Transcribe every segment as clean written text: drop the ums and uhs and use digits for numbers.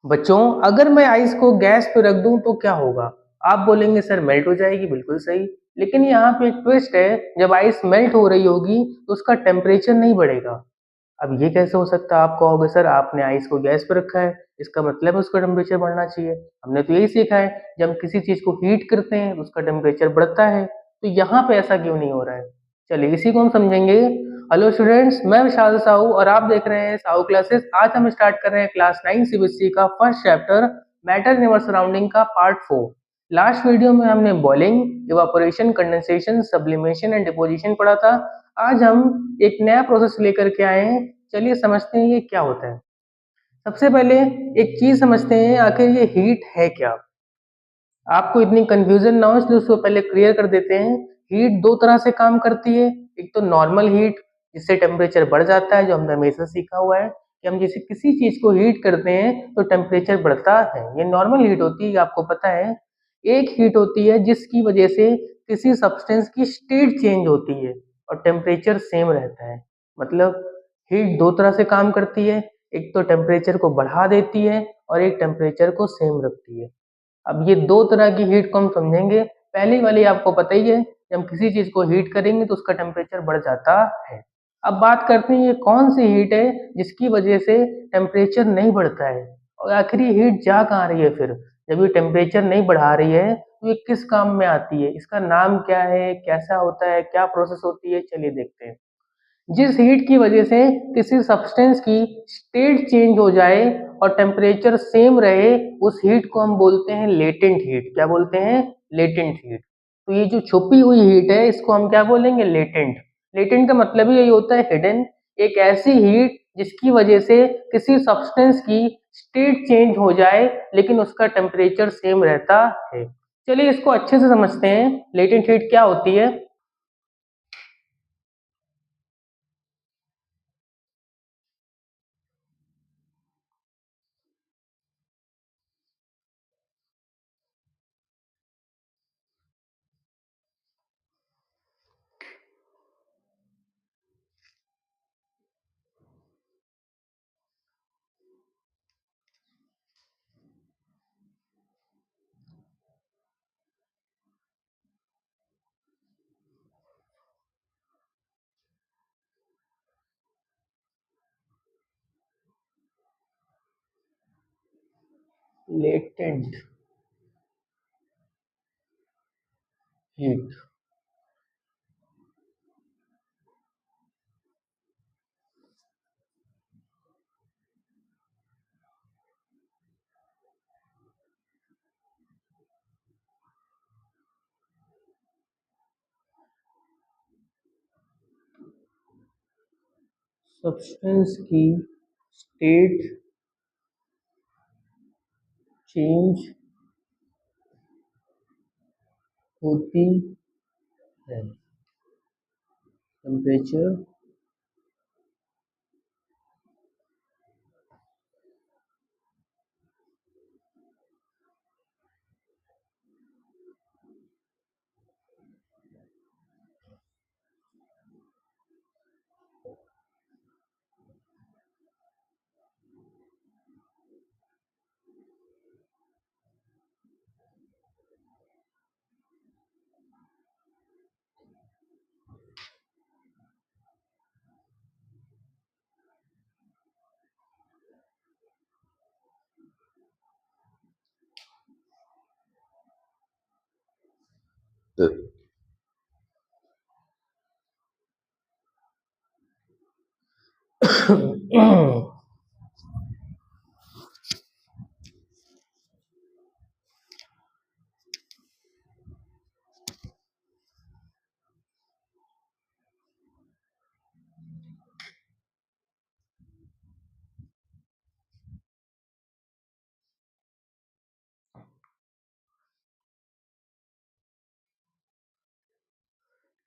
बच्चों, अगर मैं आइस को गैस पे रख दूं तो क्या होगा? आप बोलेंगे सर मेल्ट हो जाएगी, बिल्कुल सही। लेकिन यहाँ पे एक ट्विस्ट है, जब आइस मेल्ट हो रही होगी तो उसका टेम्परेचर नहीं बढ़ेगा। अब ये कैसे हो सकता है? आप कहोगे सर आपने आइस को गैस पे रखा है, इसका मतलब है उसका टेम्परेचर बढ़ना चाहिए। हमने तो यही सीखा है, जब हम किसी चीज को हीट करते हैं तो उसका टेम्परेचर बढ़ता है। तो यहाँ पे ऐसा क्यों नहीं हो रहा है? चलिए इसी को हम समझेंगे। हेलो स्टूडेंट्स, मैं विशाल साहू और आप देख रहे हैं साहू क्लासेस। आज हम स्टार्ट कर रहे हैं क्लास 9 सीबीएसई का first chapter matter in our surrounding का पार्ट 4। लास्ट वीडियो में हमने boiling, evaporation, condensation, sublimation and deposition पढ़ा था। आज हम एक नया प्रोसेस लेकर के आए हैं। चलिए समझते हैं ये क्या होता है। सबसे पहले एक चीज समझते हैं, आखिर ये हीट है क्या। आपको इतनी कंफ्यूजन ना हो इसलिए उसको पहले क्लियर कर देते हैं। हीट दो तरह से काम करती है। एक तो नॉर्मल हीट, जिससे टेम्परेचर बढ़ जाता है, जो हमने हमेशा सीखा हुआ है कि हम जैसे किसी चीज को हीट करते हैं तो टेम्परेचर बढ़ता है, ये नॉर्मल हीट होती है, आपको पता है। एक हीट होती है जिसकी वजह से किसी सब्सटेंस की स्टेट चेंज होती है और टेम्परेचर सेम रहता है। मतलब हीट दो तरह से काम करती है, एक तो टेम्परेचर को बढ़ा देती है और एक टेम्परेचर को सेम रखती है। अब ये दो तरह की हीट को हम समझेंगे। पहली वाली आपको पता ही है, जब हम किसी चीज को हीट करेंगे तो उसका टेम्परेचर बढ़ जाता है। अब बात करते हैं ये कौन सी हीट है जिसकी वजह से टेम्परेचर नहीं बढ़ता है, और आखिर ये हीट जा कहाँ रही है फिर। जब ये टेम्परेचर नहीं बढ़ा रही है तो ये किस काम में आती है, इसका नाम क्या है, कैसा होता है, क्या प्रोसेस होती है, चलिए देखते हैं। जिस हीट की वजह से किसी सब्सटेंस की स्टेट चेंज हो जाए और टेम्परेचर सेम रहे, उस हीट को हम बोलते हैं लेटेंट हीट। क्या बोलते हैं? Latent heat. तो ये जो छुपी हुई हीट है इसको हम क्या बोलेंगे? लेटेंट। लेटेंट का मतलब ही यही होता है, हिडन। एक ऐसी हीट जिसकी वजह से किसी सब्सटेंस की स्टेट चेंज हो जाए लेकिन उसका टेम्परेचर सेम रहता है। चलिए इसको अच्छे से समझते हैं, लेटेंट हीट क्या होती है। Latent heat. सब्सटेंस की स्टेट चेंज होती है, टेम्परेचर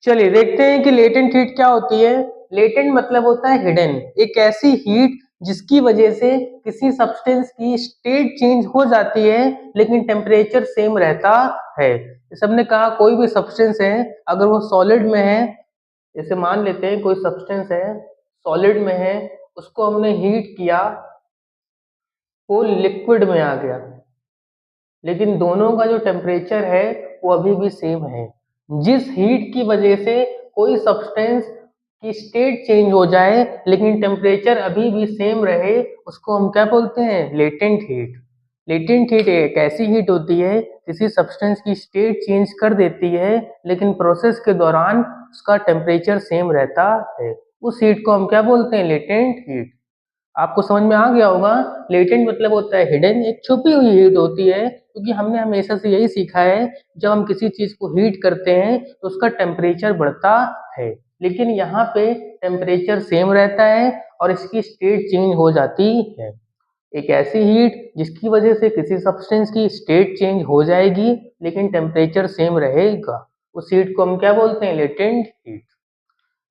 चलिए देखते हैं कि लेटेंट हीट क्या होती है। लेटेंट मतलब होता है हिडन, एक ऐसी हीट जिसकी वजह से किसी सब्सटेंस की स्टेट चेंज हो जाती है लेकिन टेम्परेचर सेम रहता है। जैसे हमने कहा कोई भी सब्सटेंस है, अगर वो सॉलिड में है, जैसे मान लेते हैं कोई सब्सटेंस है सॉलिड में है, उसको हमने हीट किया वो लिक्विड में आ गया, लेकिन दोनों का जो टेम्परेचर है वो अभी भी सेम है। जिस हीट की वजह से कोई सब्सटेंस की स्टेट चेंज हो जाए लेकिन टेम्परेचर अभी भी सेम रहे, उसको हम क्या बोलते हैं? Latent heat. लेटेंट हीट एक ऐसी हीट होती है किसी सब्सटेंस की स्टेट चेंज कर देती है लेकिन प्रोसेस के दौरान उसका टेम्परेचर सेम रहता है। उस हीट को हम क्या बोलते हैं? Latent heat. आपको समझ में आ गया होगा। लेटेंट मतलब होता है हिडन, एक छुपी हुई हीट होती है, क्योंकि हमने हमेशा से यही सीखा है, जब हम किसी चीज को हीट करते हैं तो उसका टेम्परेचर बढ़ता है, लेकिन यहाँ पे टेम्परेचर सेम रहता है और इसकी स्टेट चेंज हो जाती है। एक ऐसी हीट जिसकी वजह से किसी सब्सटेंस की स्टेट चेंज हो जाएगी लेकिन टेम्परेचर सेम रहेगा, उस हीट को हम क्या बोलते हैं? Latent heat.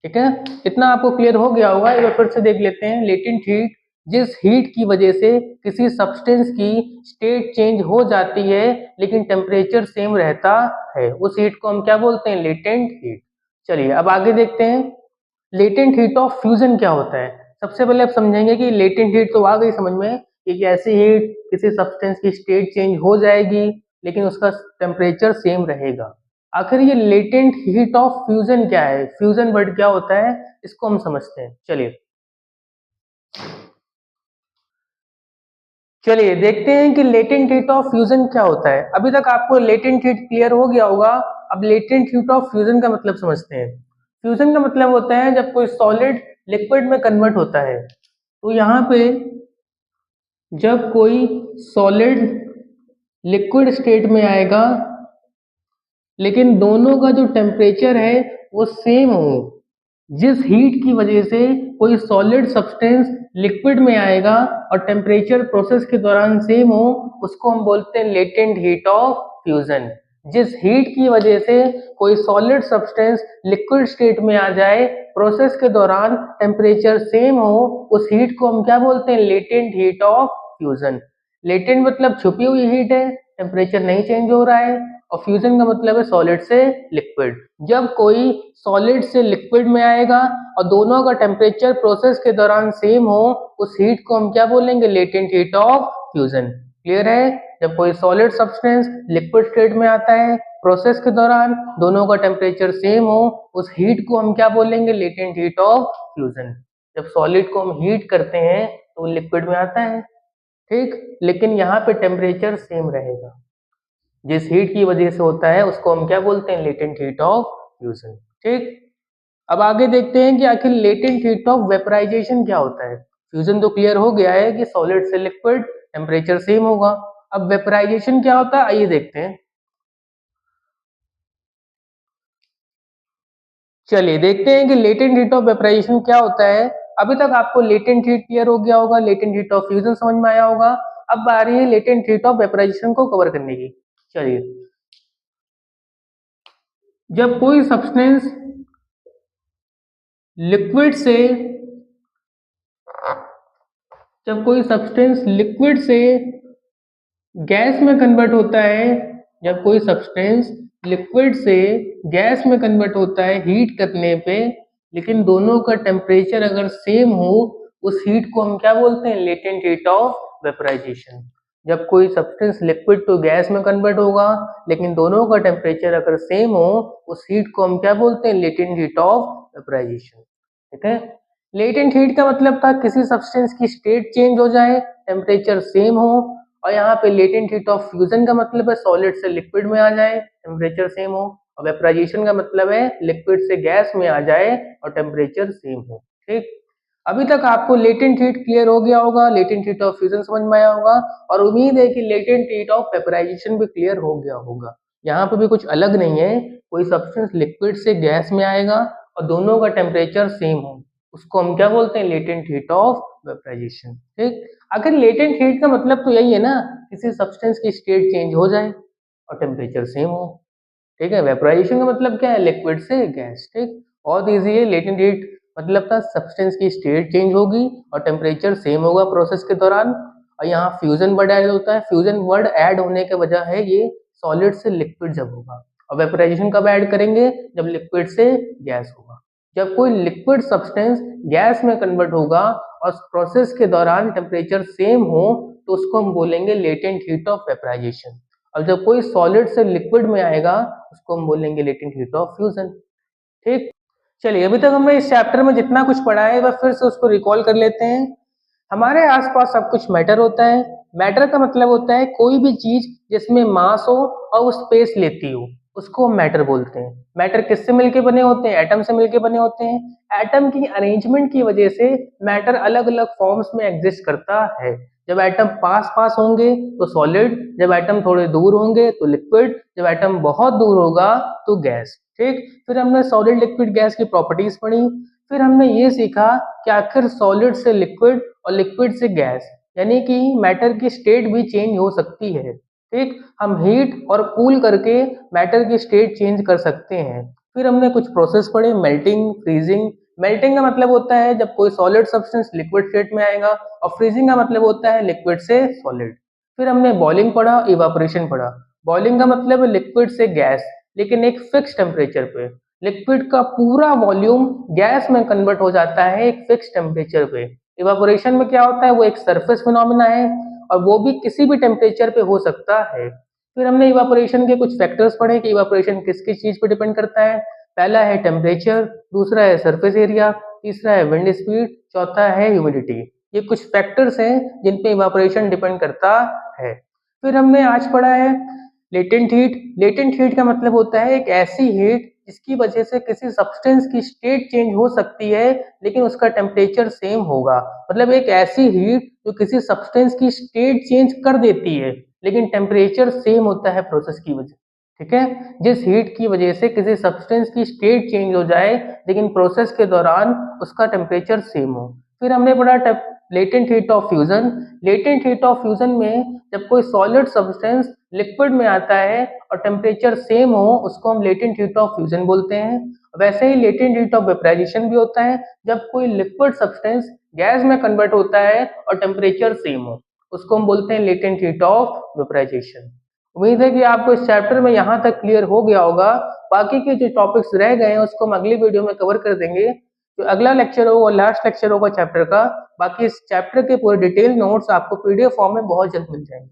ठीक है, इतना आपको क्लियर हो गया होगा। एक बार फिर से देख लेते हैं। लेटेंट हीट, जिस हीट की वजह से किसी सब्सटेंस की स्टेट चेंज हो जाती है लेकिन टेम्परेचर सेम रहता है, उस हीट को हम क्या बोलते हैं? Latent heat. चलिए अब आगे देखते हैं, लेटेंट हीट ऑफ फ्यूजन क्या होता है। सबसे पहले आप समझेंगे कि लेटेंट हीट तो आ गई समझ में, कि ऐसी हीट किसी सब्सटेंस की स्टेट चेंज हो जाएगी लेकिन उसका टेम्परेचर सेम रहेगा। आखिर ये लेटेंट हीट ऑफ फ्यूजन क्या है? फ्यूजन वर्ड क्या होता है, इसको हम समझते हैं। चलिए देखते हैं कि लेटेंट हीट ऑफ फ्यूजन क्या होता है। अभी तक आपको लेटेंट हीट क्लियर हो गया होगा, अब लेटेंट हीट ऑफ फ्यूजन का मतलब समझते हैं। फ्यूजन का मतलब होता है जब कोई सॉलिड लिक्विड में कन्वर्ट होता है। तो यहाँ पे जब कोई सॉलिड लिक्विड स्टेट में आएगा लेकिन दोनों का जो टेम्परेचर है वो सेम हो, जिस हीट की वजह से कोई सॉलिड सब्सटेंस लिक्विड में आएगा और टेम्परेचर प्रोसेस के दौरान सेम हो, उसको हम बोलते हैं लेटेंट हीट ऑफ फ्यूजन। जिस हीट की वजह से कोई सॉलिड सब्सटेंस लिक्विड स्टेट में आ जाए, प्रोसेस के दौरान टेम्परेचर सेम हो, उस हीट को हम क्या बोलते हैं? Latent heat of fusion. Latent मतलब छुपी हुई हीट है, टेम्परेचर नहीं चेंज हो रहा है, और फ्यूजन का मतलब है सॉलिड से लिक्विड। जब कोई सॉलिड से लिक्विड में आएगा और दोनों का टेम्परेचर प्रोसेस के दौरान सेम हो, उस हीट को हम क्या बोलेंगे? Latent heat of fusion. Clear है? जब कोई सॉलिड सब्सटेंस लिक्विड स्टेट में आता है, प्रोसेस के दौरान दोनों का टेम्परेचर सेम हो, उस हीट को हम क्या बोलेंगे? Latent heat of fusion. जब सॉलिड को हम हीट करते हैं तो लिक्विड में आता है, ठीक, लेकिन यहाँ पे टेम्परेचर सेम रहेगा। जिस हीट की वजह से होता है उसको हम क्या बोलते हैं? Latent heat of fusion. ठीक, अब आगे देखते हैं कि आखिर लेटेंट हीट ऑफ वेपराइजेशन क्या होता है। फ्यूजन तो क्लियर हो गया है कि सॉलिड से लिक्विड टेम्परेचर सेम होगा। अब वेपराइजेशन क्या होता है, आइए देखते हैं। चलिए देखते हैं कि लेटेंट हीट ऑफ वेपराइजेशन क्या होता है। अभी तक आपको लेटेंट हीट क्लियर हो गया होगा, लेटेंट हीट ऑफ फ्यूजन समझ में आया होगा। अब आ रही है लेटेंट हीट ऑफ वेपराइजेशन को कवर करने की। चलिए, जब कोई सब्सटेंस लिक्विड से जब कोई सब्सटेंस लिक्विड से गैस में कन्वर्ट होता है, जब कोई सब्सटेंस लिक्विड से गैस में कन्वर्ट होता है हीट करने पे, लेकिन दोनों का टेम्परेचर अगर सेम हो, उस हीट को हम क्या बोलते हैं? Latent heat of vaporization. जब कोई सब्सटेंस लिक्विड टू गैस में कन्वर्ट होगा लेकिन दोनों का टेम्परेचर अगर सेम हो, उस हीट को हम क्या बोलते हैं? Latent heat of vaporization. ठीक है, लेटेंट हीट का मतलब था किसी सब्सटेंस की स्टेट चेंज हो जाए, टेम्परेचर सेम हो, और यहाँ पे लेटेंट हीट ऑफ फ्यूजन का मतलब है सॉलिड से लिक्विड में आ जाए, टेम्परेचर सेम हो, और वेपराइजेशन का मतलब है लिक्विड से गैस में आ जाए और टेम्परेचर सेम हो। ठीक, अभी तक आपको लेटेंट हीट क्लियर हो गया होगा, लेटेंट हीट ऑफ फ्यूजन समझ में आया होगा, और उम्मीद है कि लेटेंट हीट ऑफ वेपराइजेशन भी क्लियर हो गया होगा। यहाँ पे भी कुछ अलग नहीं है, कोई सब्सटेंस लिक्विड से गैस में आएगा और दोनों का टेम्परेचर सेम हो, उसको हम क्या बोलते हैं? Latent heat of vaporization. ठीक, आखिर लेटेंट हीट का मतलब तो यही है ना, किसी सब्सटेंस की स्टेट चेंज हो जाए और टेम्परेचर सेम हो। ठीक है, वेपराइजेशन का मतलब क्या है? लिक्विड से गैस। ठीक, बहुत ईजी है। लेटेंट हीट मतलब था सब्सटेंस की स्टेट चेंज होगी और टेम्परेचर सेम होगा प्रोसेस के दौरान। और यहाँ फ्यूजन वर्ड ऐड होता है, फ्यूजन वर्ड ऐड होने की वजह है ये सॉलिड से लिक्विड जब होगा, और वेपराइजेशन कब ऐड करेंगे? जब लिक्विड से गैस होगा। जब कोई लिक्विड सब्सटेंस गैस में कन्वर्ट होगा और प्रोसेस के दौरान टेम्परेचर सेम हो, तो उसको हम बोलेंगे लेटेंट हीट ऑफ वेपराइजेशन। और जब कोई सॉलिड से लिक्विड में आएगा उसको हम बोलेंगे लेटेंट हीट ऑफ फ्यूजन। ठीक। चलिए, अभी तक हमने इस चैप्टर में जितना कुछ पढ़ा है बस फिर से उसको रिकॉल कर लेते हैं। हमारे आसपास सब कुछ मैटर होता है। मैटर का मतलब होता है कोई भी चीज जिसमें मास हो और वो स्पेस लेती हो, उसको हम मैटर बोलते हैं। मैटर किससे मिलके बने होते हैं? एटम से मिलके बने होते हैं। एटम की अरेंजमेंट की वजह से मैटर अलग अलग फॉर्म्स में एग्जिस्ट करता है। जब एटम पास पास होंगे तो सॉलिड, जब एटम थोड़े दूर होंगे तो लिक्विड, जब एटम बहुत दूर होगा तो गैस। ठीक। फिर हमने सॉलिड लिक्विड गैस की प्रॉपर्टीज पढ़ी। फिर हमने ये सीखा कि आखिर सॉलिड से लिक्विड और लिक्विड से गैस, यानी कि मैटर की स्टेट भी चेंज हो सकती है। ठीक। हम हीट और कूल करके मैटर की स्टेट चेंज कर सकते हैं। फिर हमने कुछ प्रोसेस पढ़े, मेल्टिंग, फ्रीजिंग। मेल्टिंग का मतलब होता है जब कोई सॉलिड सब्सटेंस लिक्विड स्टेट में आएगा, और फ्रीजिंग का मतलब होता है लिक्विड से सॉलिड। फिर हमने बॉइलिंग पढ़ा, इवापोरेशन पढ़ा। बॉइलिंग का मतलब लिक्विड से गैस, लेकिन एक फिक्स टेम्परेचर पे। लिक्विड का पूरा वॉल्यूम गैस में कन्वर्ट हो जाता है एक फिक्स टेम्परेचर पे। इवापोरेशन में क्या होता है, वो एक सरफेस फिनोमिना है और वो भी किसी भी टेम्परेचर पे हो सकता है। फिर हमने इवापोरेशन के कुछ फैक्टर्स पढ़े कि इवापोरेशन किस किस चीज पे डिपेंड करता है। पहला है टेम्परेचर, दूसरा है सरफेस एरिया, तीसरा है विंड स्पीड, चौथा है ह्यूमिडिटी। ये कुछ फैक्टर्स हैं जिन पे इवापोरेशन डिपेंड करता है। फिर हमने आज पढ़ा है लेटेंट हीट। लेटेंट हीट का मतलब होता है एक ऐसी हीट जिसकी वजह से किसी सब्सटेंस की स्टेट चेंज हो सकती है लेकिन उसका टेम्परेचर सेम होगा। मतलब एक ऐसी हीट जो किसी सब्सटेंस की स्टेट चेंज कर देती है लेकिन टेम्परेचर सेम होता है प्रोसेस की वजह। ठीक है। जिस हीट की वजह से किसी सब्सटेंस की स्टेट चेंज हो जाए लेकिन प्रोसेस के दौरान उसका टेम्परेचर सेम हो। फिर हमने पढ़ा latent heat of fusion. Latent heat of fusion में जब कोई सॉलिड सब्सटेंस लिक्विड में आता है और टेम्परेचर सेम हो उसको हम लेटेंट हीट ऑफ फ्यूजन बोलते हैं। वैसे ही लेटेंट हीट ऑफ वेपराइजेशन भी होता है जब कोई लिक्विड सब्सटेंस गैस में कन्वर्ट होता है और टेम्परेचर सेम हो, उसको हम बोलते हैं लेटेंट हीट ऑफ वेपराइजेशन। उम्मीद है कि आपको इस चैप्टर में यहाँ तक क्लियर हो गया होगा। बाकी के जो टॉपिक्स रह गए हैं उसको हम अगली वीडियो में कवर कर देंगे। जो अगला लेक्चर होगा और लास्ट लेक्चर होगा चैप्टर का। बाकी इस चैप्टर के पूरे डिटेल नोट्स आपको पीडीएफ फॉर्म में बहुत जल्द मिल जाएंगे।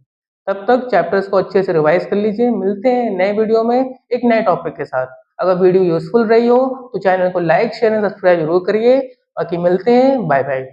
तब तक चैप्टर्स को अच्छे से रिवाइज कर लीजिए। मिलते हैं नए वीडियो में एक नए टॉपिक के साथ। अगर वीडियो यूजफुल रही हो तो चैनल को लाइक, शेयर एंड सब्सक्राइब जरूर करिए। बाकी मिलते हैं, बाय बाय।